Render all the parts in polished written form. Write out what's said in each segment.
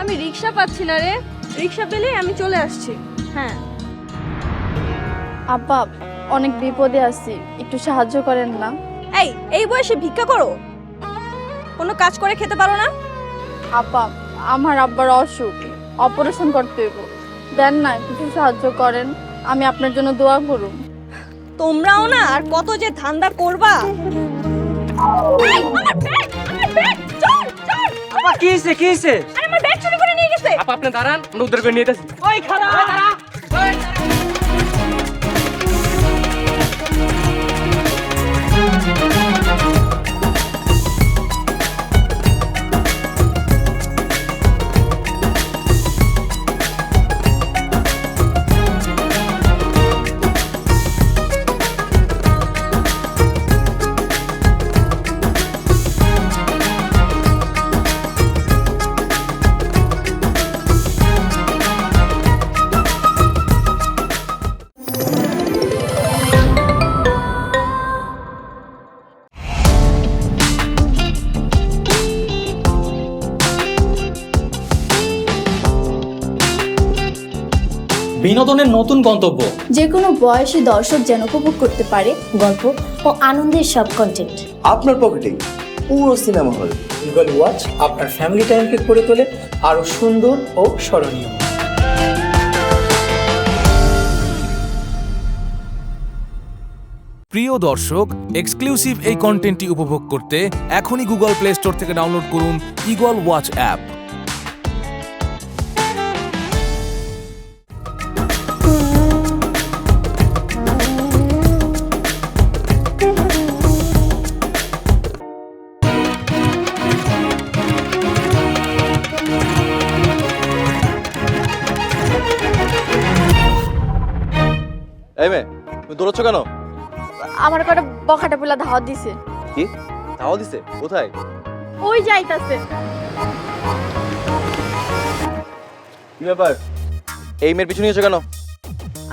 আমি রিক্সা পাচ্ছি না রে, রিক্সা পেলেই আমি চলে আসছি। হ্যাঁ আব্বা, অনেক বিপদে আছি, একটু সাহায্য করেন না। এই বয়সে ভিক্ষা করো? কোনো কাজ করে খেতে পারো না? আব্বা, আমার আব্বার অসুখ, অপারেশন করতে হইব, দেন না কিছু সাহায্য করেন, আমি আপনার জন্য দোয়া করুন। তোমরাও না আর কত যে ধান্দা করবা। আমার ব্যাগ, চোর চোর! আপা কি হইছে কি হইছে? আরে আমার ব্যাগ চুরি করে নিয়ে গেছে। আপা আপনি দাঁড়ান, আমরা উদ্ধার করে নিয়ে যাচ্ছি। ওই খাড়া দাঁড়া। বিনোদনের নতুন গন্তব্য, যে কোনো বয়সী দর্শক যেন উপভোগ করতে পারে গল্প ও আনন্দের সব কন্টেন্ট আপনার পকেটেই পুরো সিনেমা হল। গুগল ওয়াচ আপনার ফ্যামিলি টাইমকে করে তোলে আরো সুন্দর ও স্মরণীয়। প্রিয় দর্শক, এক্সক্লুসিভ এই কন্টেন্টটি উপভোগ করতে এখনই গুগল প্লে স্টোর থেকে ডাউনলোড করুন ইগল ওয়াচ অ্যাপ। এই মেয়ে, তুমি দৌড়চ্ছ কেন? আমার কটা বখাটা পোলা ধাওয়াত দিছে। কি ধাওয়া দিছে? কোথায়? ওই যাইতাছে। কি ব্যাপার, এই মেয়ের পিছু নিয়েছো কেন?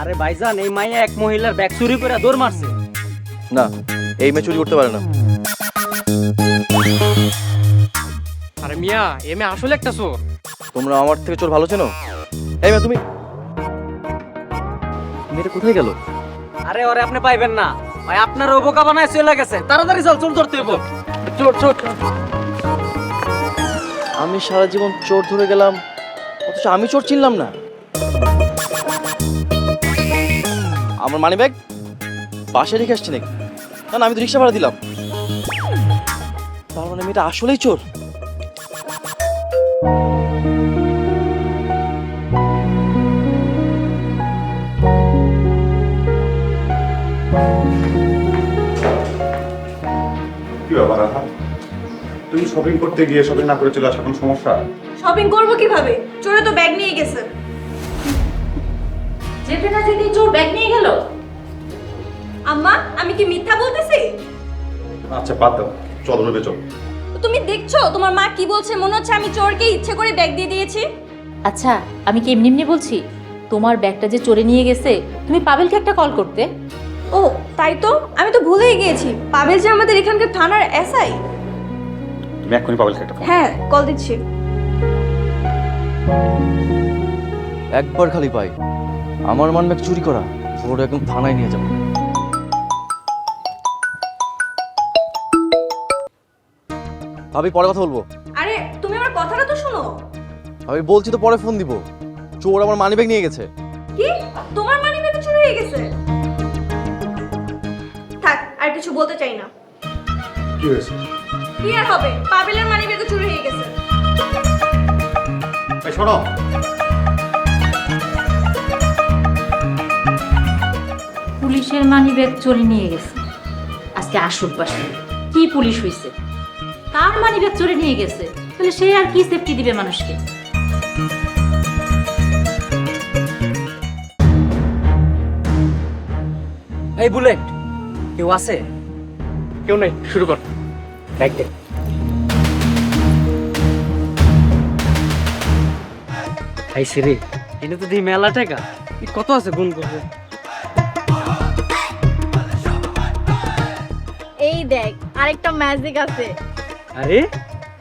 আরে ভাইজান, এই মাইয়া এক মহিলার ব্যাগ চুরি করে দৌড় মারছে। না, এই মেয়ে চুরি করতে পারে না। আরে মিয়া, এই মেয়ে আসলে একটা চোর। তোমরা আমার থেকে চোর ভালো চেনো। এই মেয়ে, তুমি মেয়েটা কোথায় গেল? আরে ওরে আপনি পাইবেন না, ভাই আপনার বোকা বানায় চলে গেছে। তাড়াতাড়ি চল, চোর ধরতে হবে। চোর চোর। আমি সারা জীবন চোর ধরে গেলাম, অথচ আমি চোর চিনলাম না। আমার মানি ব্যাগ বাসায় রেখে আসছি নাকি? না না, আমি তো রিক্সা ভাড়া দিলাম। তার মানে মেয়েটা আসলেই চোর। কি ব্যাপার আহা, তুমি শপিং করতে গিয়ে শপিং না করে চলে আসা কোনো সমস্যা? শপিং করবো কিভাবে? চোরে তো ব্যাগ নিয়ে গেছে। যেতে না যেতেই চোর ব্যাগ নিয়ে গেল। আম্মা, আমি কি মিথ্যা বলতেছি? আচ্ছা বাদ দাও, চলো রুমে চলো। তুমি দেখছো তোমার মা কি বলছে? মনে হচ্ছে আমি চোরকে ইচ্ছে করে ব্যাগ দিয়ে দিয়েছি। আচ্ছা, আমি কি এমনি এমনি বলছি? তোমার ব্যাগটা যে চোরে নিয়ে গেছে, তুমি পাবেলকে একটা কল করতে। ও তাই তো, আমি তো ভুলেই গিয়েছি। পাবেল যে আমাদের এখানকার থানার এসআই। তুমি এক্ষুনি পাবেলকে একটা ফোন। হ্যাঁ, কল দিচ্ছি। একবার খালি পাই আমার মানি ব্যাগ চুরি করা, ওর একদম থানায় নিয়ে যাবো। ভাবি, পরে কথা বলবো। আরে তুমি আমার কথাটা তো শোনো। আমি বলছি তো পরে ফোন দিব। চোর আমার মানি ব্যাগ নিয়ে গেছে। কি? তোমার মানি ব্যাগ চুরি হয়ে গেছে? থাক, আর কিছু বলতে চাই না। কি হয়েছে? কি আর হবে, পাবেলের মানি ব্যাগ চুরি হয়ে গেছে। এই শোনো, পুলিশের মানিব্যাগ চুরি নিয়ে গেছে। আজকে আসুক বাসায়, কি পুলিশ হইছে? তার মানিব্যাগ চুরি নিয়ে গেছে, তাহলে সে আর কি সেফটি দিবে মানুষকে? এই বুলেট, কেউ আছে? কেউ নেই, শুরু কর। ব্যাগ দে। এই সিরি, এটা তো দিই মেলা টাকা। কত আছে গুণ করবে? এই দেখ আরেকটা ম্যাজিক আছে। আরে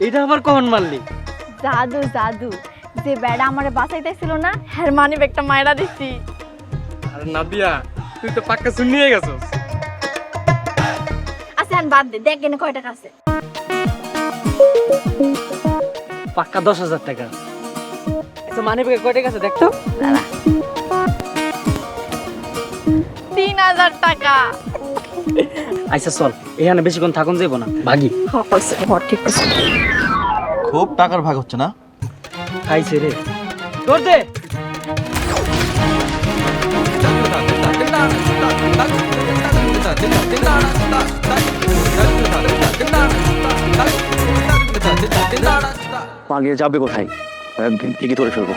এটা আবার কখন মারলি? জাদু জাদু, যে বেড়া আমারে বাঁচাইতেছিল না, হ্যার মানি ব্যাগটা মায়েরা দিছি। আরে নাদিয়া, তুই তো পাক্কা শুন নিয়ে গেছস। আচ্ছা এখন বাদ দে, দেখ কেন কয় টাকা আছে। পাক্কা 10,000 টাকা। আচ্ছা মানে কয় টাকা আছে দেখ তো। 3,000 টাকা। আচ্ছা চল, এখানে বেশিক্ষণ থাকুন যাইব না, ভাগি। ঠিক আছে। খুব টাকার ভাগ হচ্ছে না? খাইছে রে, তোর দে। পালিয়ে যাবে কোথায়? ঠিকই ধরে ফেলবো।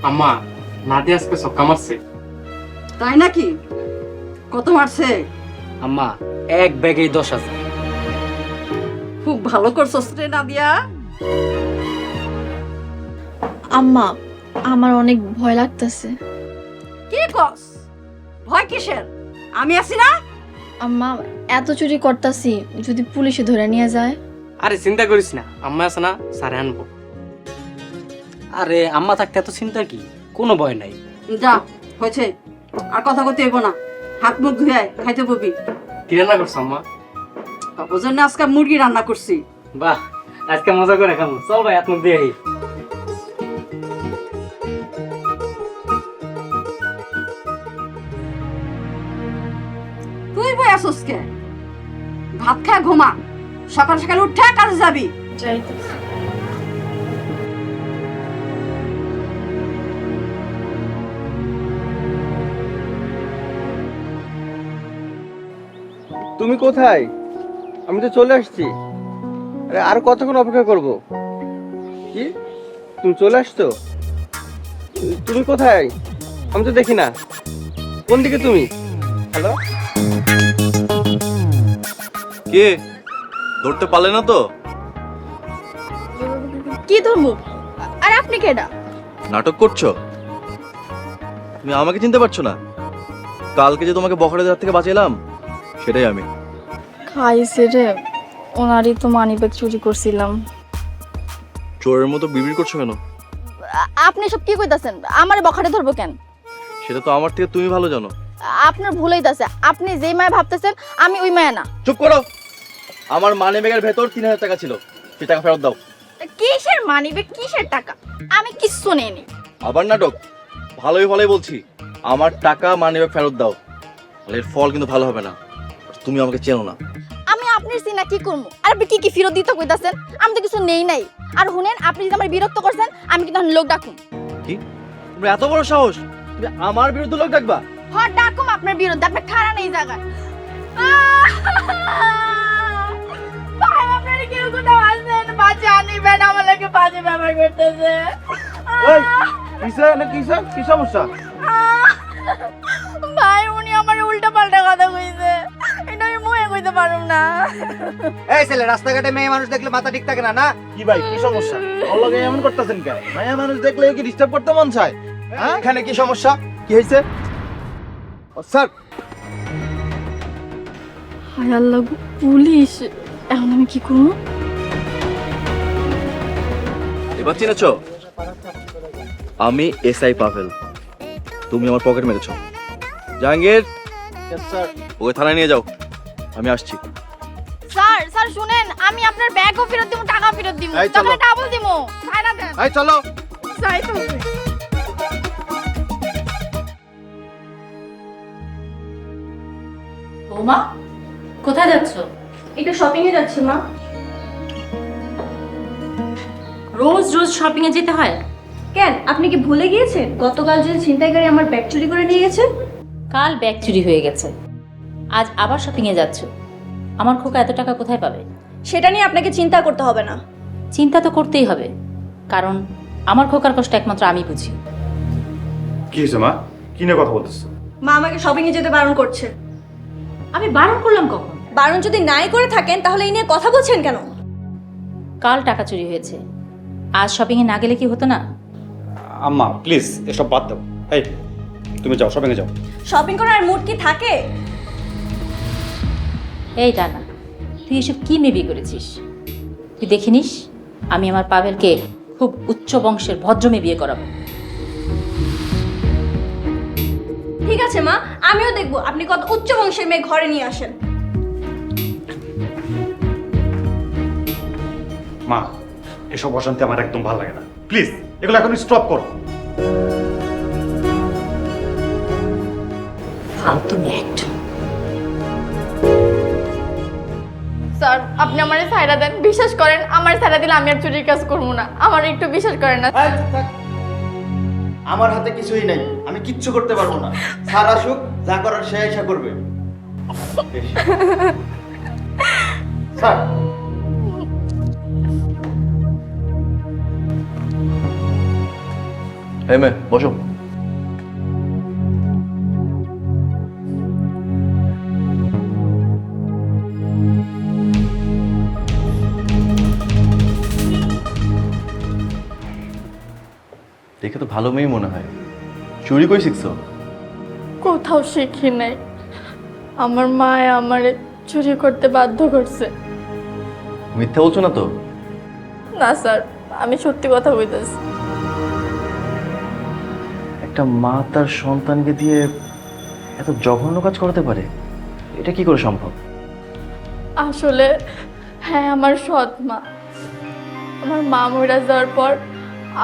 আম্মা, নাদিয়া আজকে সক্কা মারছে। তাই নাকি? কত মারছে? আম্মা, এক ব্যাগেই 10,000। খুব ভালো করছস রে নাদিয়া। আম্মা, আমার অনেক ভয় লাগতেছে। কি কস? ভয় কিসের? আমি আছি না? আম্মা, এত চুরি করতাছি, যদি পুলিশে ধরে নিয়ে যায়? আরে চিন্তা করিস না, আম্মা আছে না, সারে আনবো। আরে আম্মা থাকতে এত চিন্তা কি? কোনো ভয় নাই। যা, হয়েছে। আর কথা কইতে হইব না। হাত মুখ ধুয়ে আয়, খাইতে ববি। কি রান্না করছো আম্মা? ওই জন্য আজকে মুরগি রান্না করছি। বাহ, আজকে মজা করে খাবো। চল ভাই, হাত মুখ দিয়ে আই। তুই বই আসস কে? ভাত খায় ঘুমা, সকাল সকাল উঠে কাজে যাবি। তুমি কোথায়? আমি তো চলে আসছি। আরে আর কতক্ষণ অপেক্ষা করব? কি তুমি চলে আসছো? তুমি কোথায়? আমি তো দেখি না। কোন দিকে তুমি? হ্যালো, কে? ধরতে পারলে না তো? কি ধরবো? আর আপনি কেডা? নাটক করছো? তুমি আমাকে চিনতে পারছো না? কালকে যে তোমাকে বখরাদের হাত থেকে বাঁচাইলাম, সেটাই আমি। খাইছে রে, ওনারই তো মানি ব্যাগ চুরি করছিলাম। চোরের মতো বিড়বিড় করছো কেন? আপনি সব কি কইতাছেন? আমারে বখাটে ধরবো কেন? সেটা তো আমার থেকে তুমি ভালো জানো। আপনার ভুল হইতাছে। আপনি যেই মায়া ভাবতেছেন আমি ওই মায়া না। চুপ করো। আমার মানি ব্যাগের ভেতর 3,000 টাকা ছিল, সেই টাকা ফেরত দাও। কিসের মানি ব্যাগ, কিসের টাকা? আমি কিচ্ছু নেইনি। আবার নাটক? ভালোই ভালোই বলছি, আমার টাকা মানি ব্যাগ ফেরত দাও, তাহলে এর ফল কিন্তু ভালো হবে না। তুমি আমাকে চেনো না। আমি আপনার সিনা কি করবো? আর আপনি কি কি ফেরত দিতে কইতাছেন? আমি তো কিছু নেই নাই। আর শুনেন, আপনি যদি আমার বিরক্ত করছেন, আমি কিন্তু লোক ডাকুম। কি? তুমি এত বড় সাহস? তুমি আমার বিরুদ্ধে লোক ডাকবা? হ্যাঁ ডাকুম আপনার বিরুদ্ধে। আপনি খাড়া নেই জায়গায়। ভাই, আপনারা কেউ কোথাও আছেন? বাচ্চা আনিবেন, আমার লাগে বাজে ব্যবহার করতেছে। এই কি সমস্যা? ভাই, উনি আমার উল্টা পাল্টা কথা কইছে, এটা আমি মুখে কইতে পারুম না। এই ছেলে, রাস্তাঘাটে মেয়ে মানুষ দেখলে মাথা ঠিক থাকে না? না কি ভাই, কি সমস্যা? ওর লগে এমন করতেছেন কেন? মেয়ে মানুষ দেখলে কি ডিস্টার্ব করতে মন চায়? হ্যাঁ, এখানে কি সমস্যা? কি হয়েছে? স্যার, হায় আল্লাহ, পুলিশ! এখন আমি কি করব? এবার চিনেছ? আমি এসআই পাভেল। তুমি আমার পকেট মেরেছো। জাহাঙ্গীর, ওকে থানায় নিয়ে যাও, আমি আসছি। স্যার, স্যার শুনেন, আমি আপনার ব্যাগও ফেরত দিব, টাকা ফেরত দিব, এই চলো। তবে ডাবল দিব। ছাইরা দেন। এই চলো। চাই তো। বৌমা, কোথায় যাচ্ছ? একটু শপিং এ যাচ্ছি মা। রোজ রোজ শপিং এ যেতে হয়? কেন, আপনি কি ভুলে গিয়েছেন গতকাল যে ছিনতাইকারী আমার ব্যাগ চুরি করে নিয়ে গেছে? কাল ব্যাগ চুরি হয়ে গেছে, আজ আবার শপিং এ যাচ্ছ। আমার খোকা এত টাকা কোথায় পাবে? সেটা নিয়ে আপনাকে চিন্তা করতে হবে না। চিন্তা তো করতেই হবে, কারণ আমার খোকার কষ্ট একমাত্র আমি বুঝি। কি হয়েছে মা? কি নিয়ে কথা বলতেছো? মা আমাকে শপিং এ যেতে বারণ করছে। আমি বারণ করলাম কখন? বারণ যদি নাই করে থাকেন তাহলে এই নিয়ে কথা বলছেন কেন? কাল টাকা চুরি হয়েছে, আজ শপিংয়ে না গেলে কি হতো না? আম্মা প্লিজ এসব বাদ দাও। এই তুমি যাও, শপিংয়ে যাও। শপিং করার মুড কি থাকে? এই টানা, তুই এসব কি মেবি করেছিস? তুই দেখিনিস আমি আমার পাভেলকে খুব উচ্চ বংশের ভদ্র মেয়ে বিয়ে করাবো। ঠিক আছে মা, আমিও দেখবো আপনি কত উচ্চ বংশের মেয়ে ঘরে নিয়ে আসেন। মা, এসব অশান্তি আমার একদম ভালো লাগে না। প্লিজ এগুলো এখন স্টপ করো। ফালতু নেট। স্যার আপনি আমারে ছাইড়া দেন, বিশ্বাস করেন আমার ছাইড়া দিলে আমি আর চুরির কাজ করবো না, আমার একটু বিশ্বাস করেন না। আমার হাতে কিছুই নাই, আমি কিচ্ছু করতে পারবো না। স্যার আসুক, যা করার সে আশা করবে। স্যার এই মেয়ে বসো। দেখে তো ভালো মেয়ে মনে হয়। চুরি কই শিখছো? কোথাও শিখি নাই, আমার মা আমারে চুরি করতে বাধ্য করছে। মিথ্যা বলছো না তো? না স্যার, আমি সত্যি কথা বলতেছি। একটা মা তার সন্তানকে দিয়ে এত জঘন্য কাজ করতে পারে, এটা কি করে সম্ভব? আসলে হ্যাঁ, আমার সৎ মা। আমার মা মরে যাওয়ার পর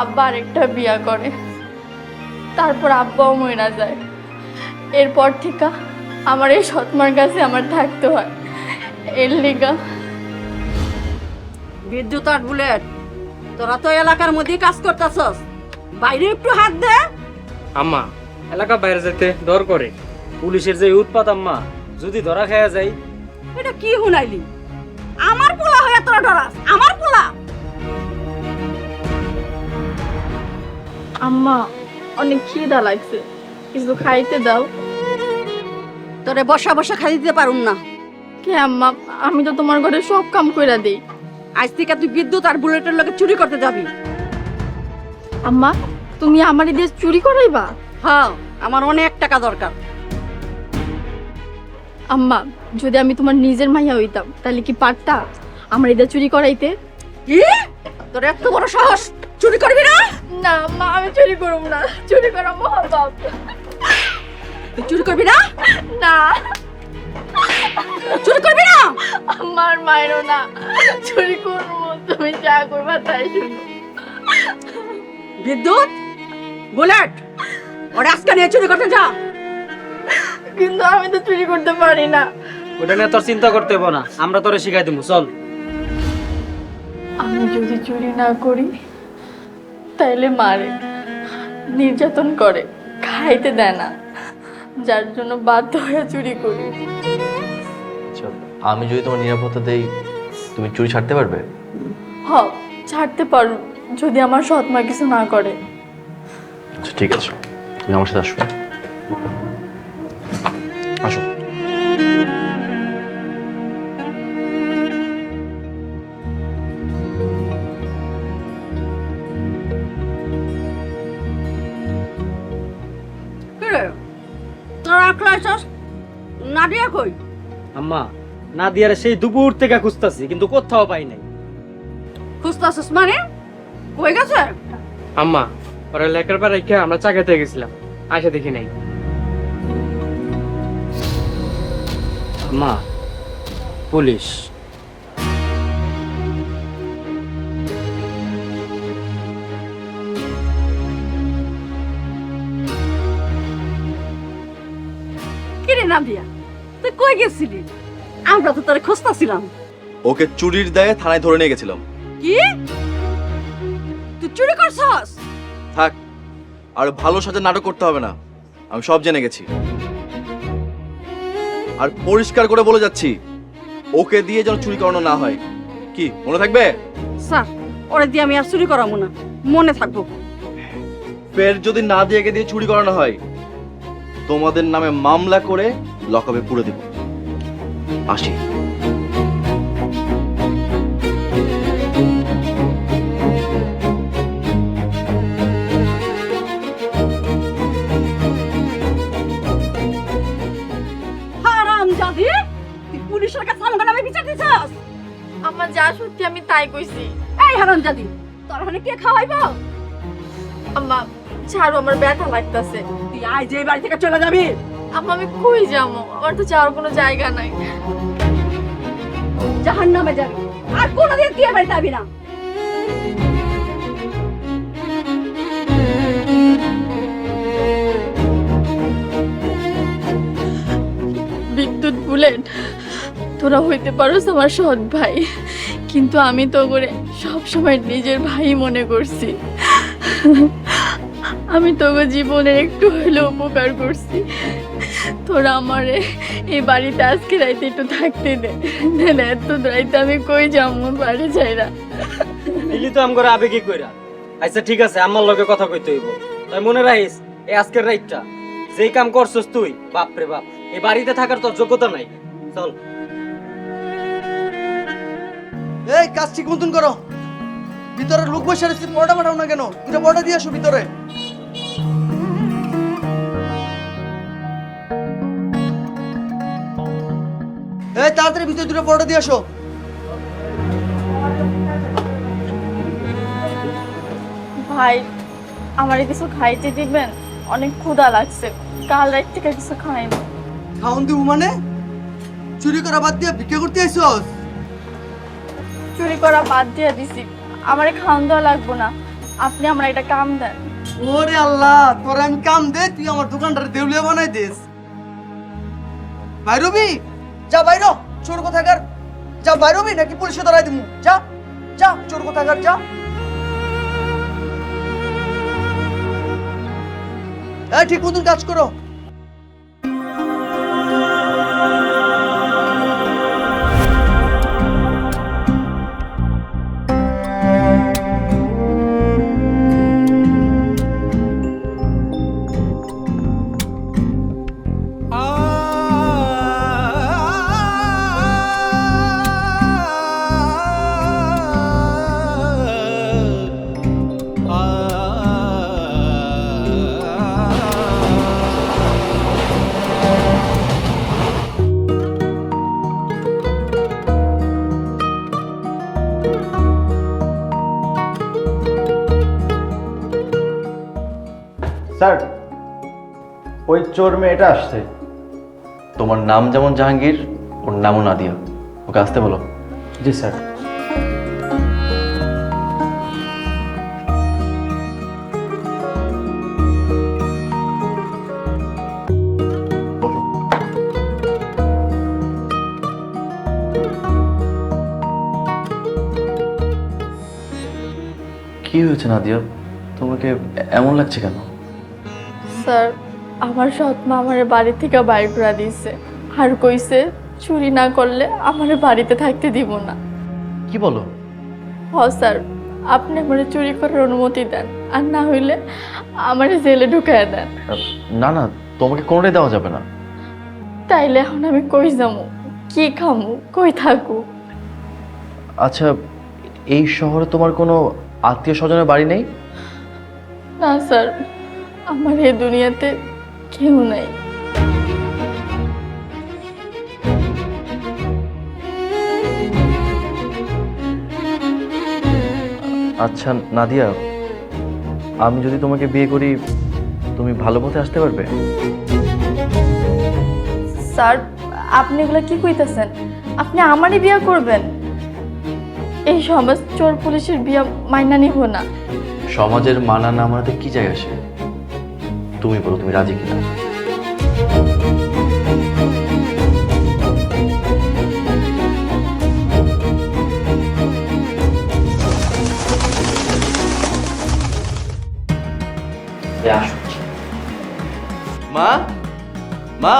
আব্বা আরেকটা বিয়া করে, তারপর আব্বাও মরে যায়। এরপর থেকে আমার এই সৎ মার কাছে আমার থাকতে হয়। এর লিগা বিদ্যুৎ আর বুলেট, তোরা তো এলাকার মধ্যে কাজ করতেছস, বাইরে একটু হাত দে। আম্মা, এলাকা বাইরে যেতে ডর করে। পুলিশের যে উৎপাত আম্মা, যদি ধরা খাওয়া যায়। এটা কি হুনাইলি? আমার পোলা হয়ে তোরা ডরাস? আমার পোলা? আম্মা অনেক খিদা লাগছে, কিছু খাইতে দাও। তোরে বসা বসা খাই দিতে পারুম না। কে আম্মা, আমি তো তোমার ঘরে সব কাম কইরা দেই। আজ থেকে তুই বিদ্যুৎ আর বুলেটের লগে চুরি করতে যাবি। আম্মা তুমি আমারই দিয়ে চুরি করাইবা? হ্যাঁ, আমার অনেক টাকা দরকার। আম্মা যদি আমি তোমার নিজের মাইয়া হইতাম তাহলে কি পারতা আমার এটা চুরি করাইতে? কি? তোর এত বড় সাহস, চুরি করবি না? না আম্মা, আমি চুরি করব না, চুরি করা মহাপাপ। তুই চুরি করবি না? না চুরি করবি না? আমার মায়েরও না, চুরি করব, তুমি যা করবা তাই শুনো। বিদ্যুৎ, বুলেট, ওরা আজকে নিয়ে চুরি করতে যা। কিন্তু আমি তো চুরি করতে পারি না। ওটা নিয়ে তোর চিন্তা করতে হবে না, আমরা তোরে শিখাই দেবো, চল। আমি যদি চুরি না করি তাইলে মারে, নির্যাতন করে, খাইতে দেয় না, যার জন্য বাধ্য হয়ে চুরি করি। আমি যদি তোমার নিরাপত্তা দেই, তুমি চুরি ছাড়তে পারবে? হ, ছাড়তে পারো যদি আমার সৎ মা কিছু না করে। আচ্ছা ঠিক আছে, তুমি আমার সাথে আসো। আসো। তোরা আসলাইছস? নাদিয়া কই? আম্মা, নাদিয়ারে সেই দুপুর থেকে খুঁজতাছি কিন্তু কোথাও পাই নাই। খুঁজতাছস মানে? কই গেছে? আম্মা, ওরা লেখার পর রেখে আমরা চাকাতে গেছিলাম, আসে দেখি নাই। আম্মা, পুলিশ। কিরে নাদিয়া, তুই কই গেছিলি? আমরা তো তোরে খুঁজতাছিলাম। ওকে চুরির দায়ে থানায় ধরে নিয়ে গেছিলাম। কি? তুই চুরি করছস? থাক, আর ভালো সাজা নাটক করতে হবে না, আমি সব জেনে গেছি। আর পরিষ্কার করে বলে যাচ্ছি, ওকে দিয়ে যেন চুরি করানো না হয়। কি মনে থাকবে? স্যার, ওরে দিয়ে আমি আর চুরি করাবো না, মনে থাকবো। ফের যদি না দিয়ে চুরি করানো হয় তোমাদের নামে মামলা করে লকআপে পুরে দেব। আসি। হারামজাদি, তুই পুলিশের কাছে আমার নামে বিচার দিছস? আমার যা সত্যি আমি তাই কইছি। এই হারামজাদি, তোর ওখানে কে খাওয়াইবো? আম্মা ছাড়ো, আমার ব্যথা লাগতাছে। তুই আজ যে বাড়ি থেকে চলে যাবি। আম্মা আমি কই যাবো? আমার তো যাওয়ার কোনো জায়গা নাই। জাহান্নামে যাবি, আর কোনোদিন তুই এ বাড়িতে যাবি না। বিদ্যুৎ বুলেট, তোরা হইতে পারোস আমার সৎ ভাই, কিন্তু আমি তো করে সব সময় নিজের ভাই মনে করছি। আমি তোকে জীবনের একটু হইলেও উপকার করছি। তোরা আমারে এই বাড়িতে আজকে রাইতে একটু থাকতে দে। না এত রাইতে আমি কই যাবো বাড়ি যাইরা। দিলি তো আমগরে আবেগে কইরা। আচ্ছা ঠিক আছে, আমার লগে কথা কইতে হইব। তাই মনে রাখিস, এই আজকের রাইতটা যেই কাম করছস তুই, বাপ রে বাপ, এই বাড়িতে থাকার তোর যোগ্যতা নাই। চল। এই কাজ ঠিক মতন করো। ভিতরে লোক বসে আছে, পড়া পাঠাও না কেন? দুটো পড়া দিয়ে আসো ভিতরে। এই তাড়াতাড়ি ভিতরে দুটো পড়া দিয়ে আসো। ভাই আমারে কিছু খাইতে দিবেন? অনেক ক্ষুধা লাগছে, কাল রাত থেকে কিছু খাইনি। খাওন দিব মানে? চুরি করা বাদ দিয়ে ভিক্ষা করতে আইছস? চুরি করা বাদ দিয়ে দিছি, আমারে খাওন দেওয়া লাগবো না। আপনি আমার একটা কাম দেন। ওরে আল্লাহ, তোরে আমি কাম দে, তুই আমার দোকানটারে দেউলিয়া বানাই দিস। বাইরবি? যা বাইরো, চোর কোথাকার। যা বাইরবি নাকি পুলিশে ধরাই দিমু? যা যা, চোর কোথাকার যা। এই ঠিক মতন কাজ করো। স্যার, ওই চোর মেয়েটা আসছে। তোমার নাম যেমন জাহাঙ্গীর, ওর নামও নাদিয়া। ওকে আসতে বলো। জি স্যার। কি হয়েছে নাদিয়া? তোমাকে এমন লাগছে কেন? স্যার, আমার সৎ মা আমার বাড়ি থেকে বাইর করে দিয়েছে, আর কইছে চুরি না করলে আমার বাড়িতে থাকতে দিব না। কি বলো? হ স্যার, আপনি আমার চুরি করার অনুমতি দেন, আর না হইলে আমার জেলে ঢুকায় দেন। না না, তোমাকে কোনোটাই দেওয়া যাবে না। তাইলে এখন আমি কই যাবো, কি খামু, কই থাকু? আচ্ছা, এই শহরে তোমার কোনো আত্মীয় স্বজনের বাড়ি নেই? না স্যার, আমার এই দুনিয়াতে কেউ নাই। আচ্ছা নাদিয়া, আমি যদি তোমাকে বিয়ে করি, তুমি ভালো পথে আসতে পারবে? স্যার, আপনি এগুলো কি কইতেছেন? আপনি আমারই বিয়ে করবেন? এই সমাজ চোর পুলিশের বিয়ে মাইনা নিব না। সমাজের মানা না মানাতে কি যায় আসে? তুমি বলো, তুমি রাজি কিনা? মা, মা,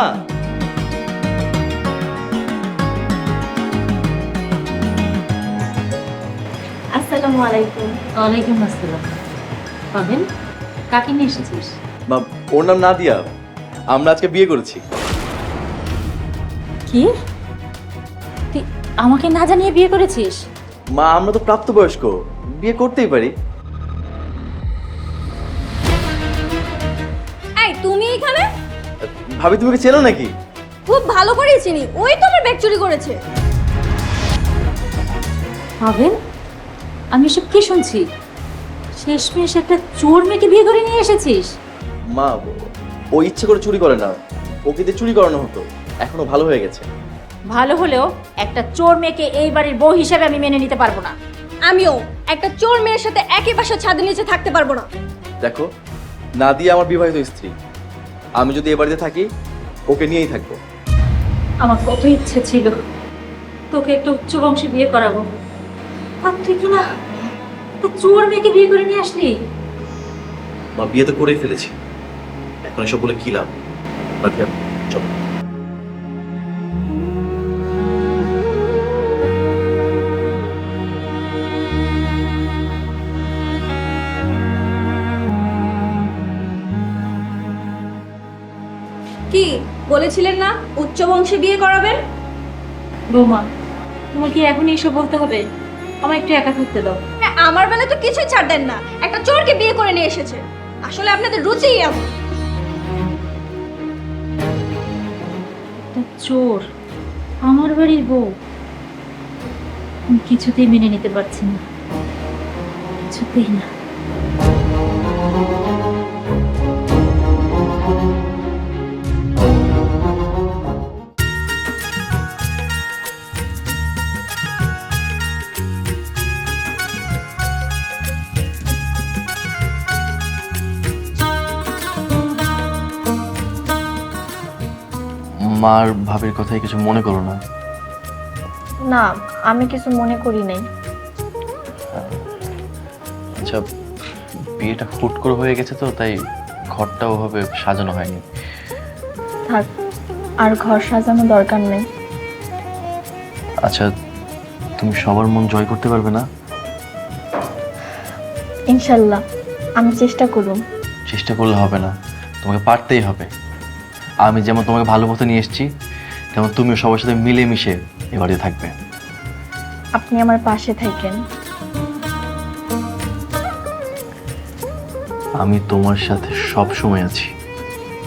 আসসালামু আলাইকুম। ওয়ালাইকুম আসসালাম। পাবেন, কাকে নিয়ে এসেছিস? মা, ওর নাম নাদিয়া। আমরা আজকে বিয়ে করেছি। কি তুই আমাকে না জানিয়ে বিয়ে করেছিস? মা, আমরা তো প্রাপ্তবয়স্ক, বিয়ে করতেই পারি। এই তুমি এখানে? ভাবি, তুমি কি চেনো নাকি? খুব ভালো করেই চিনি, ওই তো আমার ব্যাগ চুরি করেছে। পাবেন, আমি এসব কি শুনছি? শেষমেশ একটা চোর মেয়েকে বিয়ে করে নিয়ে এসেছিস? মা, ও ইচ্ছে করে চুরি করে না, ওকে দিয়ে চুরি করানো হতো, এখনো ভালো হয়ে গেছে। ভালো হলেও একটা চোর মেয়েকে এই বাড়ির বউ হিসেবে আমি মেনে নিতে পারবো না। আমিও একটা চোর মেয়ের সাথে একই বাসার ছাদের নিচে থাকতে পারবো না। দেখো, নাদিয়া আমার বিবাহিত স্ত্রী, আমি যদি এ বাড়িতে থাকি ওকে নিয়েই থাকবো। আমার কত ইচ্ছে ছিল তোকে একটা উচ্চ বংশে বিয়ে করাবো, আর তুই কি না একটা চোর মেয়েকে বিয়ে করে নিয়ে আসলি? মা, বিয়ে তো করেই ফেলেছি, এখন এসব বলে কি লাভ? চলো। কি বলেছিলেন না উচ্চ বংশে বিয়ে করাবেন? বৌমা, তোমার কি এখন এইসব বলতে হবে? আমার একটু একা থাকতে দাও। হ্যাঁ, আমার বেলায় তো কিছুই ছাড় দেন না, একটা চোরকে বিয়ে করে নিয়ে এসেছে। আসলে আপনাদের রুচিই এমন। একটা চোর আমার বাড়ির বউ, আমি কিছুতেই মেনে নিতে পারছি না, কিছুতেই না। মার ভাবির কথাই কিছু মনে করো না। না, আমি কিছু মনে করি নাই। আচ্ছা, বিয়েটা হুট করে হয়ে গেছে তো, তাই ঘরটা ওভাবে সাজানো হয়নি। থাক, আর ঘর সাজানো দরকার নেই। আচ্ছা, তুমি সবার মন জয় করতে পারবে না? ইনশাল্লাহ আমি চেষ্টা করব। চেষ্টা করলে হবে না, তোমাকে পারতেই হবে। আমি যেমন তোমাকে ভালো মতো নিয়ে এসেছি, তেমন তুমিও সবার সাথে মিলেমিশে এ বাড়িতে থাকবে। আপনি আমার পাশে থাকেন। আমি তোমার সাথে সব সময় আছি,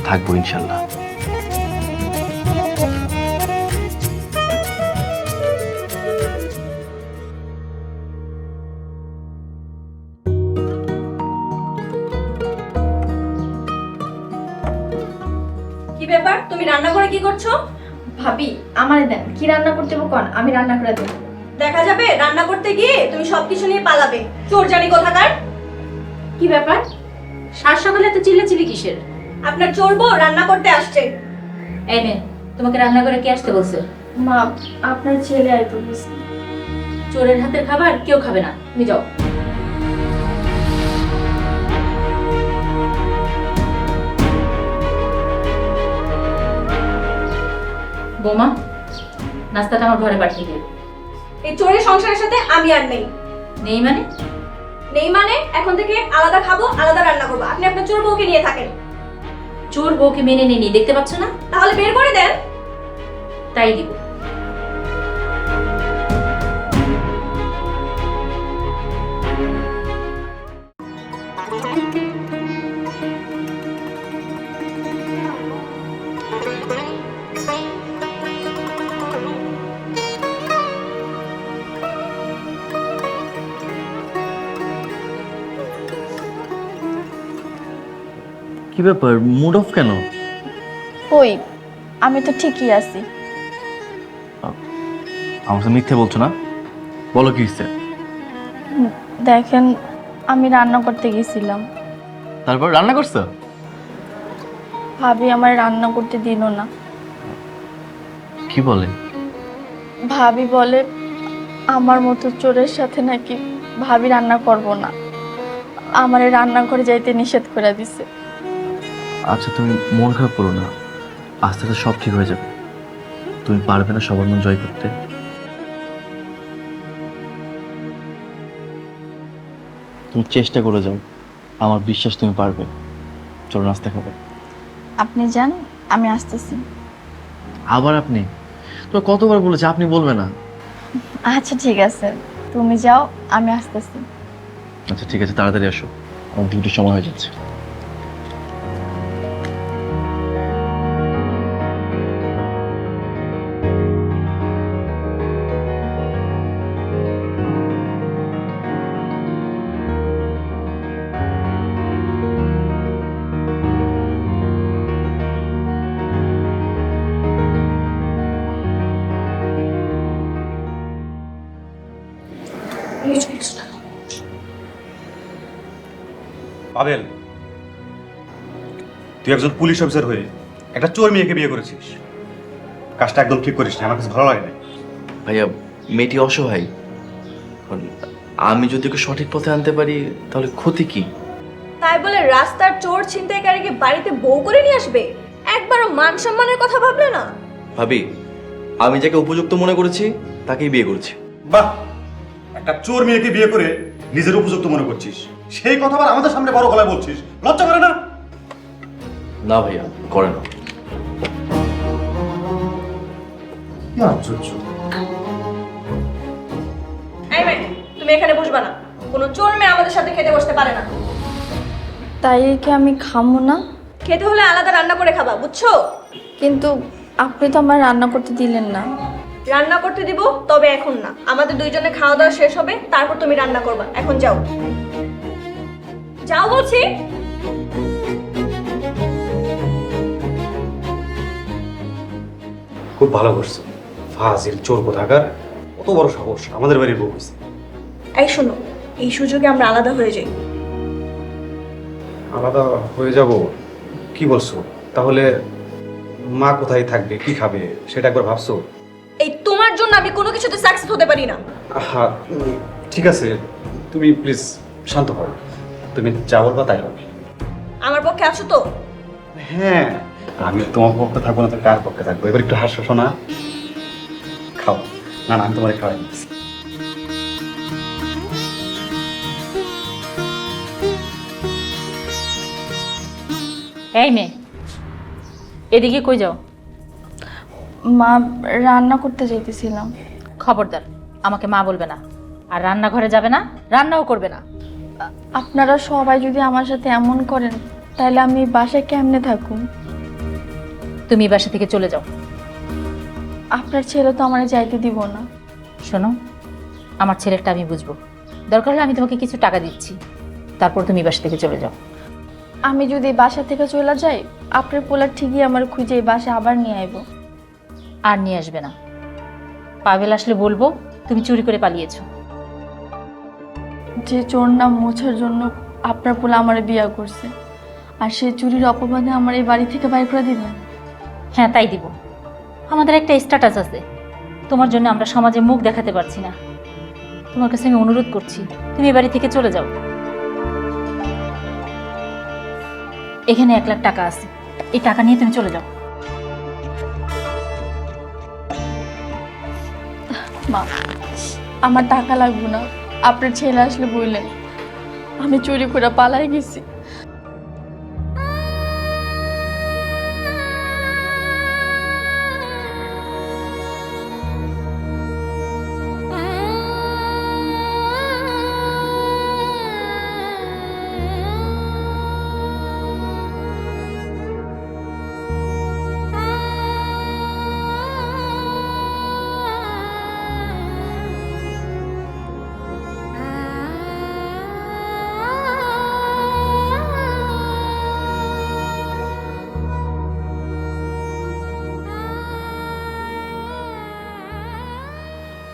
থাকবো ইনশাল্লাহ। কি ব্যাপার, তুমি রান্না করে কি করছো? ভাবি, আমারে দেন, কি রান্না করতে হবে কোন, আমি রান্না করে দেব। দেখা যাবে রান্না করতে গিয়ে তুমি সবকিছু নিয়ে পালাবে, চোর জানি কোথাকার। কি ব্যাপার, সাত সকালে এত চিল্লাচিল্লি কিসের? আপনার চোর বউ রান্না করতে আসছে। এই মেয়ে, তোমাকে রান্না করে কে আসতে বলছে? মা, আপনার ছেলে আইতো বলছে। চোরের হাতের খাবার কেউ খাবে না, তুমি যাও। বৌমা, নাস্তাটা আমার ঘরে পাঠিয়ে দিও। এই চোরের সংসারের সাথে আমি আর নেই। নেই মানে? নেই মানে এখন থেকে আলাদা খাবো, আলাদা রান্না করবো। আপনি আপনার চোর বউকে নিয়ে থাকেন। চোর বউকে মেনে নেই, দেখতে পাচ্ছ না? তাহলে বের করে দেন। তাই দিব। কি ব্যাপার, মুড অফ কেন? কই, আমি তো ঠিকই আছি। আমার তো মিথ্যে বলছো না, বলো কি হচ্ছে? দেখেন, আমি রান্না করতে গেছিলাম, তারপর রান্না করছো? ভাবি আমার রান্না করতে দিল না। কি বলে? ভাবি বলে আমার মতো চোরের সাথে নাকি ভাবি রান্না করব না, আমারে রান্নাঘরে যাইতে নিষেধ করে দিছে। আচ্ছা, তুমি মন খারাপ করো না, আস্তে আস্তে সব ঠিক হয়ে যাবে। তুমি পারবে না সবার মন জয় করতে? তুমি চেষ্টা করে যাও, আমার বিশ্বাস তুমি পারবে। চলো নাস্তা খাবে। আপনি যান, আমি আসতেছি। আবার আপনি? তো কতবার বলেছি আপনি বলবে না? আচ্ছা ঠিক আছে, তুমি যাও, আমি আসতেছি। আচ্ছা ঠিক আছে, তাড়াতাড়ি আসো, আমার ডিউটির সময় হয়ে যাচ্ছে। পাবেল, তুই একজন পুলিশ অফিসার হয়ে একটা চোর মেয়েকে বিয়ে করেছিস। কাজটা একদম ঠিক করিস না, আমার কাছে ভালো লাগে না। ভাইয়া, মেয়েটি অসহায়, এখন আমি যদি ওকে সঠিক পথে আনতে পারি তাহলে ক্ষতি কি? তাই বলে রাস্তার চোর ছিনতাইকারীকে বাড়িতে বউ করে নিয়ে আসবে? একবারও মান সম্মানের কথা ভাবলে না? ভাবি, আমি যাকে উপযুক্ত মনে করেছি তাকেই বিয়ে করেছি। বাহ, একটা চোর মেয়েকে বিয়ে করে নিজের উপযুক্ত মনে করছিস, সেই কথা আবার আমাদের সামনে বড় গলায় বলছিস, লজ্জা করে না? না ভাইয়া, করে না। কি আশ্চর্য। এই মেয়ে, তুমি এখানে বসবা না। কোনো চোর মেয়ে আমাদের সাথে খেতে বসতে পারে না। তাই কি আমি খামো না? খেতে হলে আলাদা রান্না করে খাবা, বুঝছো? কিন্তু আপনি তো আমার রান্না করতে দিলেন না। রান্না করতে দিব, তবে এখন না। আমাদের দুইজনে খাওয়া দাওয়া শেষ হবে, তারপর তুমি রান্না করবা। এখন যাও, যাও বলছি। খুব ভালো করছো। ফাজিল চোর কোথাকার, কত বড় সাহস, আমাদের বাড়ির বউ হয়েছে। এই শোনো, এই সুযোগে আমরা আলাদা হয়ে যাই। আলাদা হয়ে যাব? কি বলছো? তাহলে মা কোথায় থাকবে, কি খাবে, সেটা একবার ভাবছো? এই তোমার জন্য আমি কোনো কিছুতে সাকসেস হতে পারি না। আহা, ঠিক আছে, তুমি প্লিজ শান্ত হও। তুমি যা বলবা তাই হবে। আমার পক্ষে আছো তো? হ্যাঁ, আমি তোমার পক্ষে থাকবো না তো কার পক্ষে থাকবো? এবার একটু হাসো শোনা, খাও। না না, আমি তোমার খাওয়াই দিচ্ছি। এই মেয়ে, এদিকে কই যাও? মা, রান্না করতে যাইতেছিলাম। খবরদার, আমাকে মা বলবে না। আর রান্নাঘরে যাবে না, রান্নাও করবে না। আপনারা সবাই যদি আমার সাথে এমন করেন, তাহলে আমি বাসায় কেমনে থাকুন? তুমি এই বাসা থেকে চলে যাও। আপনার ছেলে তো আমার যাইতে দিব না। শোনো, আমার ছেলেরটা আমি বুঝবো। দরকার হলে আমি তোমাকে কিছু টাকা দিচ্ছি, তারপর তুমি এই বাসা থেকে চলে যাও। আমি যদি বাসা থেকে চলে যাই, আপনার পোলা ঠিকই আমার খুঁজে এই বাসা আবার নিয়ে আইব। আর নিয়ে আসবে না। পাবেল আসলে বলবো তুমি চুরি করে পালিয়েছো। যে চোর নাম মোছার জন্য আপনার পোলা আমার বিয়ে করছে, আর সে চুরির অপবাদে আমার এই বাড়ি থেকে বাইর করে দিবেন? হ্যাঁ, তাই দিব। আমাদের একটা স্ট্যাটাস আছে, তোমার জন্য আমরা সমাজে মুখ দেখাতে পারছি না। তোমার কাছে আমি অনুরোধ করছি, তুমি এই বাড়ি থেকে চলে যাও। এখানে 1 লাখ টাকা আছে, এই টাকা নিয়ে তুমি চলে যাও। মা, আমার টাকা লাগবে না। আপনার ছেলে আসলে বললেন আমি চুরি করে পালাই গেছি।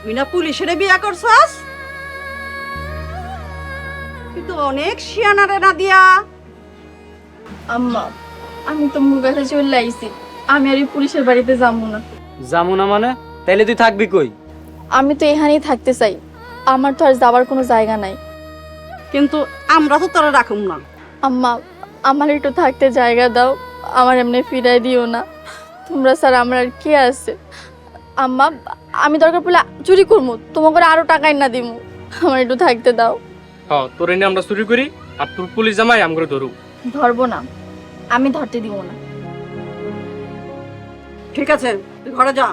তুই না পুলিশের বিয়া করছস? তুই তো অনেক শিয়ানা রে নাদিয়া। আম্মা, আমি তো মুগাতে চলে আইছি। আমি আর এই পুলিশের বাড়িতে যাবো না। যাবো না মানে? তাইলে তুই থাকবি কই? আমি তো এখানেই থাকতে চাই, আমার তো আর যাবার কোনো জায়গা নাই। কিন্তু আমরা তো তোরা রাখুম না। আম্মা, আমার একটু থাকতে জায়গা দাও, আমার এমনি ফিরাই দিও না। তোমরা স্যার আমার আর কে আছে? আম্মা, আমি দরকার পড়লে চুরি করবো, তোমাকে আরো টাকা না দিব। আমার একটু থাকতে দাও। হ্যাঁ, তোর এনে আমরা চুরি করি আর তোর পুলিশ জামাই আমগরে ধরু। ধরবো না, আমি ধরতে দিব না। ঠিক আছে তুই ঘরে যা।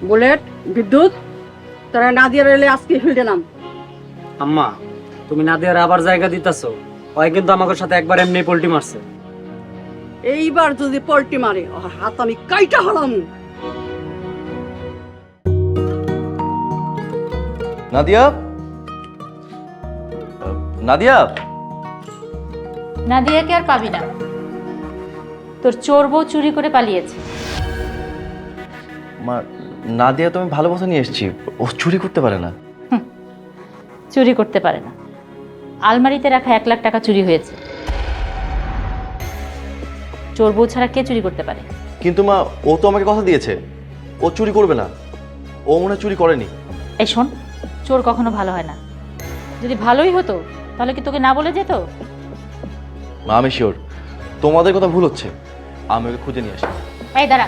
বুলেট, বিদ্যুৎ, তোরা নাদিয়ার এলে আজকে ফিল্ডে নাম। আম্মা তুমি নাদিয়ার আবার জায়গা দিতেছো, ওই কিন্তু আমাদের সাথে একবার এমনি পল্টি মারছে। এইবার যদি পল্টি মারে ওর হাত আমি কাইটা হলাম। নাদিয়া, নাদিয়া, নাদিয়াকে আর পাবি না, তোর চোর বউ চুরি করে পালিয়েছে। মা নাদিয়া তো আমি ভালোবাসা নিয়ে এসেছি, ও চুরি করতে পারে না। চুরি করতে পারে না? আলমারিতে রাখা 1 লাখ টাকা চুরি হয়েছে। চোর বউ ছাড়া কে চুরি করতে পারে? কিন্তু মা ও তো আমাকে কথা দিয়েছে ও চুরি করবে না, ও মনে হয় চুরি করেনি। এই শোন, চোর কখনো ভালো হয় না। যদি ভালোই হতো তাহলে কি তোকে না বলে যেত? মা আমি শিওর তোমাদের কথা ভুল হচ্ছে, আমি ওকে খুঁজে নিয়ে আসি। এই দাঁড়া,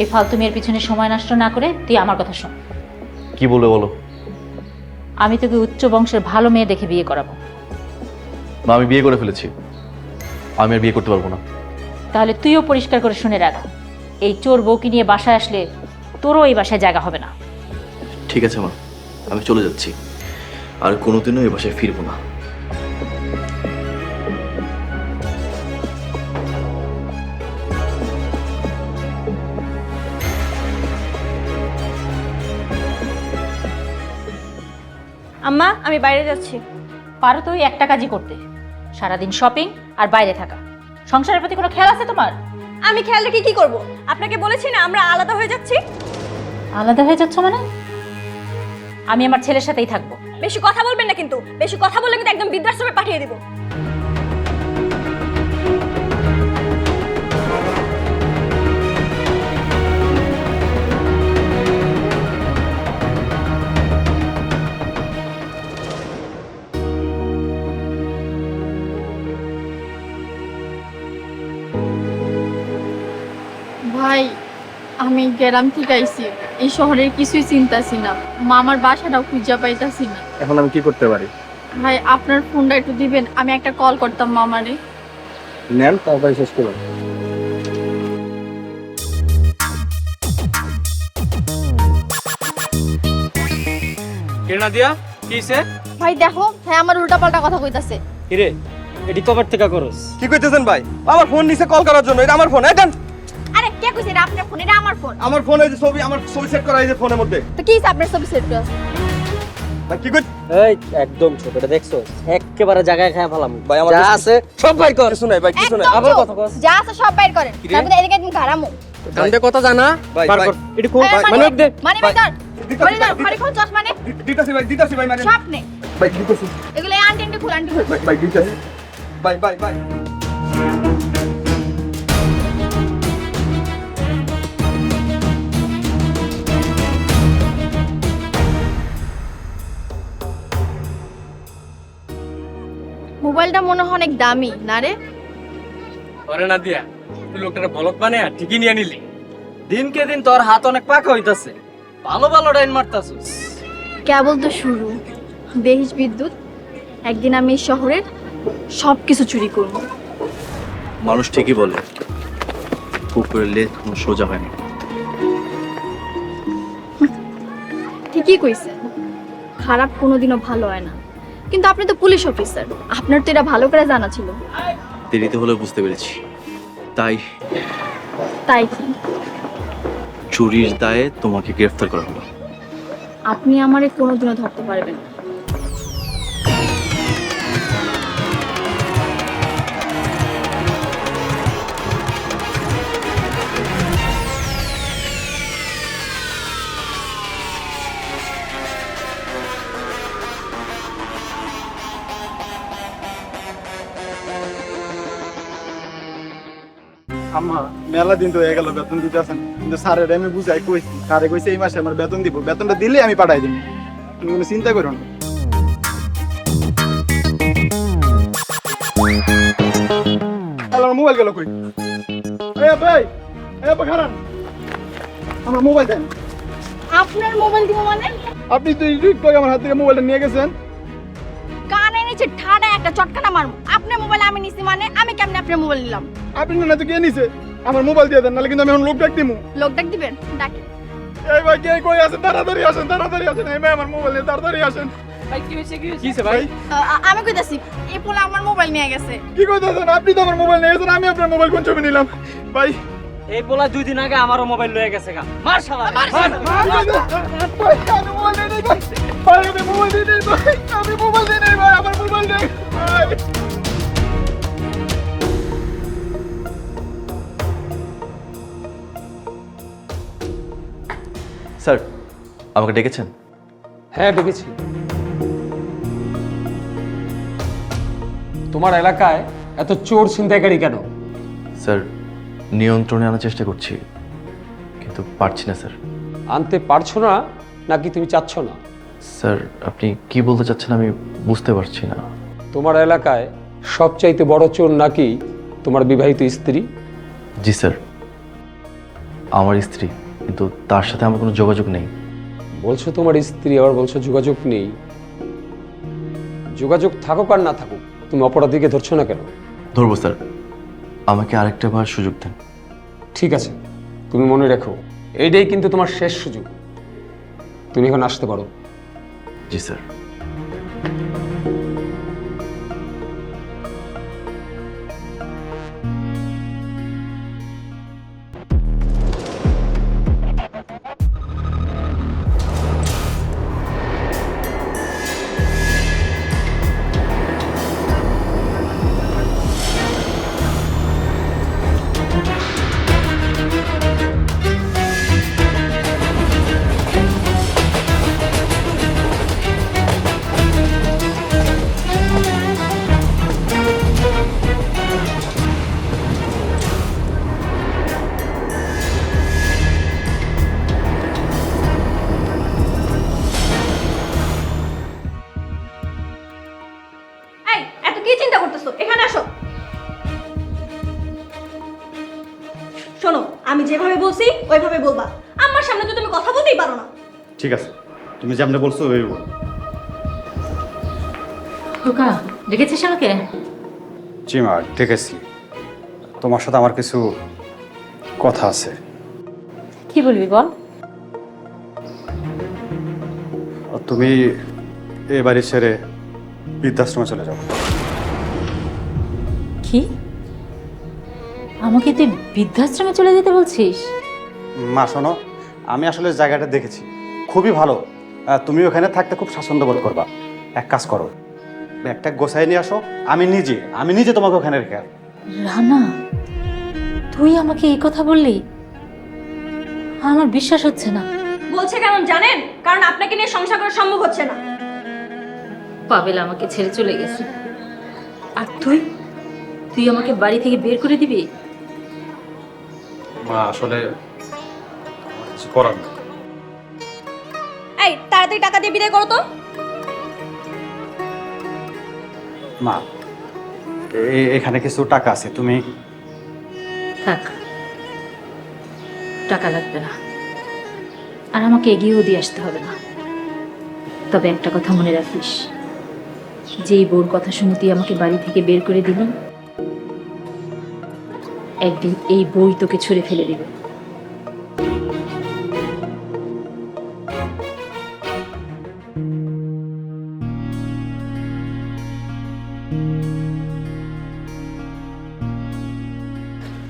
এই ফালতু মেয়ের পিছনে সময় নষ্ট না করে তুই আমার কথা শোন। কি বলবে বলো? আমি তোকে উচ্চ বংশের ভালো মেয়ে দেখে বিয়ে করাবো। মা আমি বিয়ে করে ফেলেছি, আমি আর বিয়ে করতে পারবো না। তাহলে তুইও পরিষ্কার করে শুনে রাখ, এই চোর বউকে নিয়ে বাসায় আসলে তোরও এই বাসায় জায়গা হবে না। ঠিক আছে মা, আমি চলে যাচ্ছি, আর কোনোদিনও এই বাসায় ফিরবো না। আম্মা আমি বাইরে যাচ্ছি। পারো তো ওই একটা কাজই করতে, সারাদিন শপিং আর বাইরে থাকা। সংসারের প্রতি কোনো খেয়াল আছে তোমার? আমি খেয়াল রেখে কি করব? আপনাকে বলেছি না আমরা আলাদা হয়ে যাচ্ছি। আলাদা হয়ে যাচ্ছ মানে? আমি আমার ছেলের সাথেই থাকবো। বেশি কথা বলবেন না কিন্তু, বেশি কথা বললে কিন্তু একদম বৃদ্ধাশ্রমে পাঠিয়ে দেব। ভাই আমি গ্রাম থেকে আইছি, এই শহরের কিছুই চিন্তাছি না, মামার বাসাটাও খুঁজে পাইতাছি না। এখন আমি কি করতে পারি? ভাই আপনার ফোনটা একটু দিবেন, আমি একটা কল করতাম মামারে। নেন তারপরে শেষ করুন। কে নাদিয়া, কিছে? ভাই দেখো, হ্যাঁ আমার উল্টাপাল্টা কথা কইতাছে। কিরে এডি কভার থেকে করস? কি কইতেছেন ভাই? আমার ফোন নিছে কল করার জন্য, এটা আমার ফোন। এই দেন। আরে কে কইছে এটা আপনার ফোন? এটা আমার ফোন। আমার ফোনে যে ছবি, আমার ছবি সেট করা এই যে ফোনের মধ্যে। তো কি আপনার সব সেট করে আছে? ভাই কি কই? এই একদম ছোট, এটা দেখছো? একেবারে জায়গায় খায় ফেলাম। ভাই আমার যা আছে সব বাইর কর। কিছু নাই ভাই, কিছু নাই। আবার কথা কস। যা আছে সব বাইর করেন, তারপরে এদিকে একদম গারামু। কান্দে কথা জানা ভাই, বার ভাই। কর। এডি কোন মানে দে। মানে খড়ি খোল চশ মানে দিতাছি ভাই মানে। সব নে। ভাই দিতাছি। এগুলো আন্টি আন্টি খুল, আন্টি খুল। ভাই দিতাছি। ভাই ভাই ভাই। মোবাইলটা মনে হয় অনেক দামি না রে? ওরে নাদিয়া, তুই লোকটারে বলক মানে ঠিকই নিয়ে নিলি। দিনকে দিন তোর হাত অনেক পাকা হইতাছে, ভালো ভালো ডাইন মারতাছিস। কেবল তো শুরু, দেখিস বিদ্যুৎ, একদিন আমি এই শহরের সবকিছু চুরি করব। মানুষ ঠিকই বলে কুকুরের লেজ কোনো সোজা হয় না। ঠিকই কইছে, খারাপ কোনোদিনও ভালো হয় না। কিন্তু আপনি তো পুলিশ অফিসার, আপনার তো এটা ভালো করে জানা ছিল। দেরিতে হলে বুঝতে পেরেছি, তাই তাই কি চুরির দায়ে তোমাকে গ্রেফতার করা হলো। আপনি আমারে কোনোদিনও ধরতে পারবেন না। আম্মা মেলা দিন তো হয়ে গেল বেতন দিতে আসেন, কিন্তু স্যারের আমি বুঝাই কইছি, স্যারে কইছে এই মাসে আমার বেতন দিব, বেতনটা দিলে আমি পাঠাই দিব, তুমি কোনো চিন্তা করো না। আমার মোবাইল গেল কই? এই ভাই, এই খারান, আমার মোবাইল দেন। আপনার মোবাইল দিব মানে? আপনি তো ইউটিউব করে আমার হাত থেকে মোবাইলটা নিয়ে গেছেন। কানে হচ্ছে ঠাড়া একটা চটকানা মারবো। আপনার মোবাইল আমি নিছি মানে আমি কেমনে আপনার মোবাইল নিলাম? আপনি না তো কে নিছে আমার মোবাইল দিয়ে দেন, নাহলে কিন্তু আমি এখন লোক ডাক দিমু। লোক ডাক দিবেন? ডাকেন। এই ভাই কে কই আছেন? তাড়াতাড়ি আসেন, তাড়াতাড়ি আসেন। এই ভাই আমার মোবাইল নিয়ে তাড়াতাড়ি আসেন। কিছে ভাই? আমি কইতাছি এই পোলা আমার মোবাইল নিয়ে গেছে। কি কইতাছেন? আপনি তো আমার মোবাইল নিয়ে গেছেন, আমি আপনার মোবাইল কোন ছবি নিলাম? ভাই এই পোলা 2 দিন আগে আমারও মোবাইল লয়ে গেছে গা। মার শালা ভাই আমি মোবাইল নেই ভাই, ভাই আমি মোবাইল নেই ভাই, আমি মোবাইল নেই ভাই, আমার মোবাইল নেই ভাই। স্যার আমাকে ডেকেছেন? হ্যাঁ ডেকেছি। তোমার এলাকায় এত চোর ছিনতাইকারী কেন? স্যার নিয়ন্ত্রণে আনার চেষ্টা করছি, কিন্তু পারছি না স্যার। আনতে পারছো না নাকি তুমি চাচ্ছ না? স্যার আপনি কি বলতে চাচ্ছেন আমি বুঝতে পারছি না। তোমার এলাকায় সবচাইতে বড় চোর নাকি তোমার বিবাহিত স্ত্রী? জি স্যার, আমার স্ত্রী, কিন্তু তার সাথে আমার কোনো যোগাযোগ নেই। বলছো তোমার স্ত্রী, আবার বলছো যোগাযোগ নেই। যোগাযোগ থাকুক আর না থাকুক, তুমি অপরাধীকে ধরছো না কেন? ধরবো স্যার, আমাকে আরেকটা বার সুযোগ দেন। ঠিক আছে, তুমি মনে রেখো এইটাই কিন্তু তোমার শেষ সুযোগ। তুমি এখন আসতে পারো। জি স্যার। এই এত কি চিন্তা করতেছো? এখানে আসো। শোনো, আমি যেভাবে বলছি ওইভাবে বলবা। আমার সামনে তো তুমি কথা বলতেই পারো না। ঠিক আছে, তুমি যেমন বলছো ওই খোকা, ডেকেছিস আমাকে? জি মা দেখেছি। তোমার সাথে আমার কিছু কথা আছে। কি বলবি বল। তুমি এ বাড়ি ছেড়ে বৃদ্ধাশ্রমে চলে যাও। কি? আমাকে তুই বৃদ্ধাশ্রমে চলে যেতে বলছিস? মা শোনো, আমি আসলে জায়গাটা দেখেছি, খুবই ভালো। তুমি ওখানে থাকতে খুব স্বাচ্ছন্দ্য বোধ করবা। এক কাজ করো, ব্যাগটা গোছাই নিয়ে আসো, আমি নিজে তোমাকে ওখানে রেখে আসবো। রানা, তুই আমাকে এই কথা বললি? আমার বিশ্বাস হচ্ছে না। বলছে কেমন জানেন? কারণ আপনাকে নিয়ে সংসার করা সম্ভব হচ্ছে না। পাবেল আমাকে ছেড়ে চলে গেছে, আর তুই তুই আমাকে বাড়ি থেকে বের করে দিবি? মা আসলে কিছু করার নেই। এই তাড়াতাড়ি টাকা দিয়ে বিদায় করো তো। মা এখানে কিছু টাকা আছে, তুমি থাক, টাকা লাগবে না, আর আমাকে এগিয়েও দিয়ে আসতে হবে না। তবে একটা কথা মনে রাখিস, যেই বউর কথা শুনে তুই আমাকে বাড়ি থেকে বের করে দিলি, একদিন এই বই তোকে ছুঁড়ে ফেলে দিবে।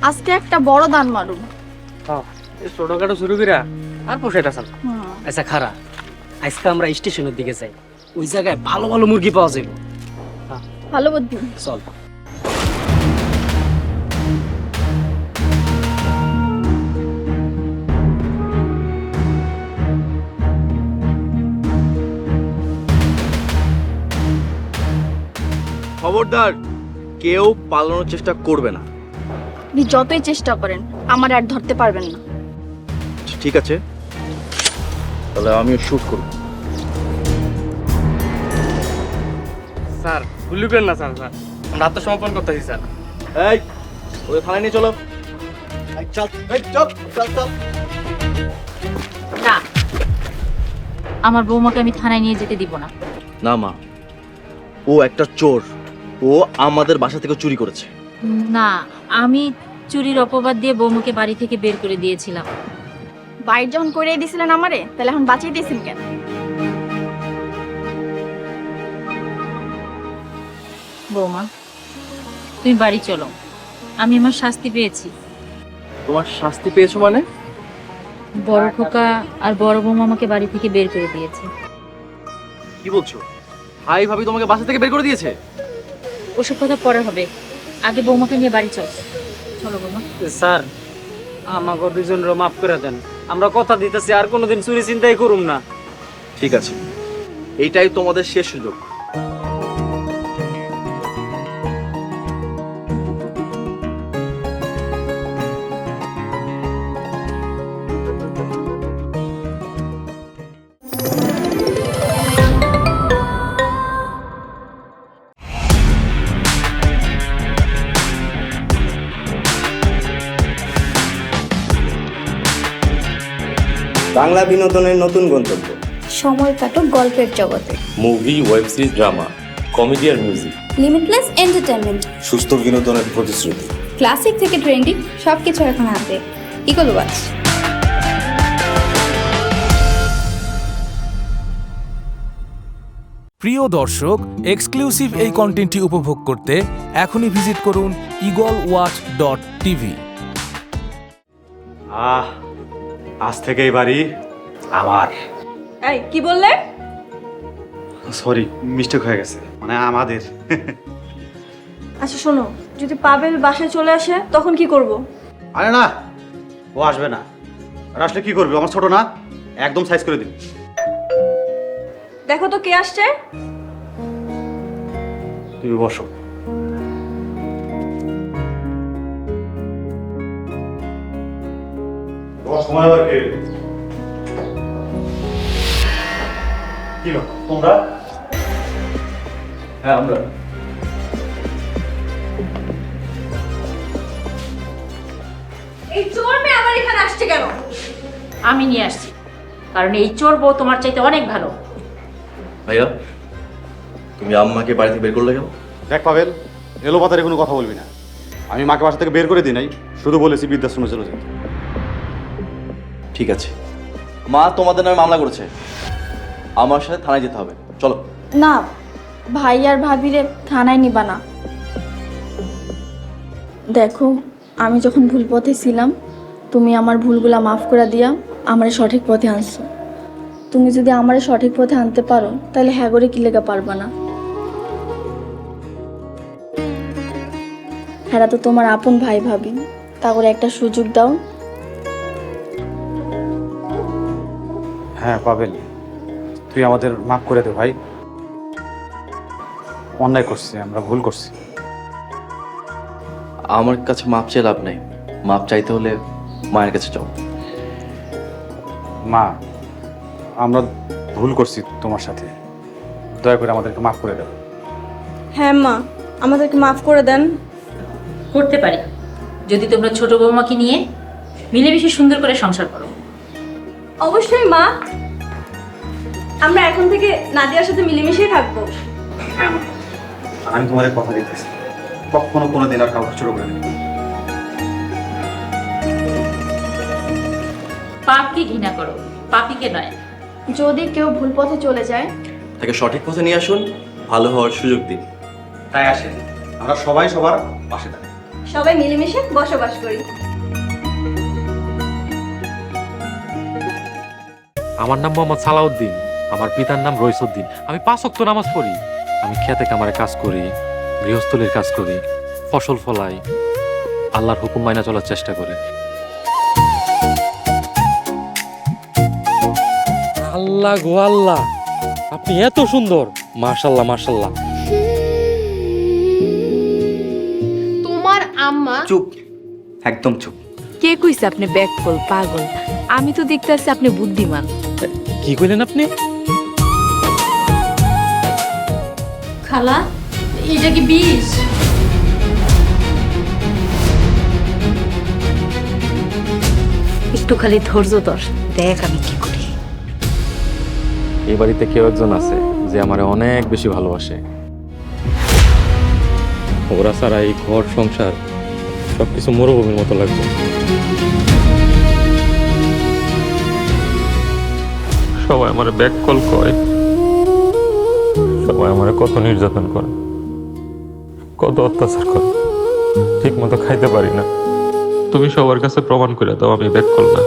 আজকে একটা বড় দান মারুম। ছোটখাটো শুরু করা আর পোষাইটা চাল। আচ্ছা খারা, আজকে আমরা স্টেশনের দিকে যাই, ওই জায়গায় ভালো ভালো মুরগি পাওয়া যাবে। ভালো বুদ্ধি। চল। খবরদার, কেউ পালানোর চেষ্টা করবে না। আপনি যতই চেষ্টা করেন আমার আর ধরতে পারবেন না। ঠিক আছে, তাহলে আমিও শুট করব। স্যার ভুলবেন না স্যার, আমরা আত্মসমর্পণ করতেছি স্যার। এই ওই থানায় নিয়ে চলো। চল চল চল চল। না, আমার বৌমাকে আমি থানায় নিয়ে যেতে দিব না। না মা, ও একটা চোর, ও আমাদের বাসা থেকে চুরি করেছে। না, আমি চুরির অপবাদ দিয়ে বৌমাকে বাড়ি থেকে বের করে দিয়েছিলাম। বাইর যখন করে দিয়েছিলেন আমারে, তাহলে এখন বাঁচিয়ে দিয়েছেন কেন? বৌমা, তুমি বাড়ি চলো, আমি আমার শাস্তি পেয়েছি। তোমার শাস্তি পেয়েছো মানে? বড় খোকা আর বড় বৌমা আমাকে বাড়ি থেকে বের করে দিয়েছে। কি বলছো? ভাই ভাবি তোমাকে বাসা থেকে বের করে দিয়েছে? ওসব কথা পরে হবে, আগে বৌমাকে নিয়ে বাড়ি চল। চলো বৌমা। স্যার, আমাকে দুজনের মাফ করে দেন। আমরা কথা দিতেছি আর কোনোদিন চুরি চিন্তাই করুম না। ঠিক আছে, এইটাই তোমাদের শেষ সুযোগ। বাংলা বিনোদনের নতুন গন্তব্য। সময় কাটুক গল্পের জগতে। Movie, web series, drama, comedy আর মিউজিক। Limitless entertainment. সুস্থ বিনোদনের প্রতিশ্রুতি। ক্লাসিক থেকে ট্রেন্ডিং সবকিছু এখন হাতে। Eagle watch. প্রিয় দর্শক, এক্সক্লুসিভ এই কন্টেন্টটি উপভোগ করতে এখনই ভিজিট করুন eagleWatch.tv। আজ থেকে এই বাড়ি আমার। এই কি বললে? সরি, মিস্টেক হয়ে গেছে, মানে আমাদের। আচ্ছা শোনো, যদি পাবেল বাসায় চলে আসে তখন কি করব? আরে না, ও আসবে না। আর আসলে কি করবি? আমার ছোট না, একদম সাইজ করে দিবি। দেখো তো কে আসছে। তুমি বসো। সময় আবার কে? কি না তোমরা? হ্যাঁ, আমরা। এই চোর মেয়ে আবার এখানে আসছে কেন? আমি নিয়ে আসছি, কারণ এই চোর বউ তোমার চাইতে অনেক ভালো। ভাইয়া, তুমি আম্মাকে বাড়ি থেকে বের করলে কেন? দেখ পাবেল, এলো পাতারে কোনো কথা বলবি না। আমি মাকে বাসা থেকে বের করে দিই নাই, শুধু বলেছি বৃদ্ধাশ্রমে চলে যেতে। ঠিক আছে, মা তোমাদের নামে মামলা করেছে, আমার সাথে থানায় যেতে হবে। চলো। না, ভাই আর ভাবিরে থানায় নিবা না। দেখো, আমি যখন ভুল পথে ছিলাম, তুমি আমার ভুলগুলা মাফ করে দিয়া আমারে সঠিক পথে আনছো। তুমি যদি আমারে সঠিক পথে আনতে পারো, তাহলে হ্যাঁ করে কি লেগে পারবা না? হ্যাঁ, তো তোমার আপন ভাই ভাবি, তা করে একটা সুযোগ দাও। হ্যাঁ পাবেল, তুই আমাদের মাফ করে দে ভাই। অন্যায় করছি, আমরা ভুল করছি। আমার কাছে মাপ চেয়ে লাভ নেই, মাপ চাইতে হলে মায়ের কাছে যাও। মা, আমরা ভুল করছি তোমার সাথে, দয়া করে আমাদেরকে মাফ করে দাও। হ্যাঁ মা, আমাদেরকে মাফ করে দেন। করতে পারি, যদি তোমরা ছোট বৌমাকে নিয়ে মিলেমিশে সুন্দর করে সংসার করো। অবশ্যই মা, আমরা এখন থেকে নাদিয়ার সাথে মিলেমিশেই থাকবো। আমি তোমাদের কথা দিতেছি, কখনো কোনোদিন আর কাউকে ছোট করে নেব। পাপকে ঘৃণা করো, পাপীকে নয়। যদি কেউ ভুল পথে চলে যায়, তাকে সঠিক পথে নিয়ে আসুন, ভালো হওয়ার সুযোগ দিন। তাই আসেন, আমরা সবাই সবার পাশে থাকি। সবাই মিলেমিশে বসবাস করি। আমার নাম মোহাম্মদ সালাউদ্দিন, আমার পিতার নাম রইসুদ্দিন। আমি 5 ওয়াক্ত নামাজ পড়ি। আমি খেতে কামারে কাজ করি, গৃহস্থলীর কাজ করি, ফসল ফলাই, আল্লাহর হুকুম মাইনা চলার চেষ্টা করি। আল্লাহ গো আল্লাহ, আপনি এত সুন্দর! মাশাআল্লাহ মাশাআল্লাহ। তোমার আম্মা। চুপ, একদম চুপ। কে কইছে আপনি ব্যাককল পাগল? আমি তো দেখতেছি আপনি বুদ্ধিমান। কি কইলেন আপনি? খালা, এটা কি বিষ? একটু খালি ধৈর্য ধর, দেখ আমি কি করি। এই বাড়িতে কেউ একজন আছে যে আমারে অনেক বেশি ভালোবাসে। ওরা ছাড়া এই ঘর সংসার সবকিছু মরুভূমির মতো লাগবে। সবাই আমার ব্যাক কল করে, সবাই আমার কত নির্যাতন করে, কত অত্যাচার করে, ঠিক মতো খাইতে পারি না। তুমি সবার কাছে প্রমাণ করে দাও আমি ব্যাক কল না।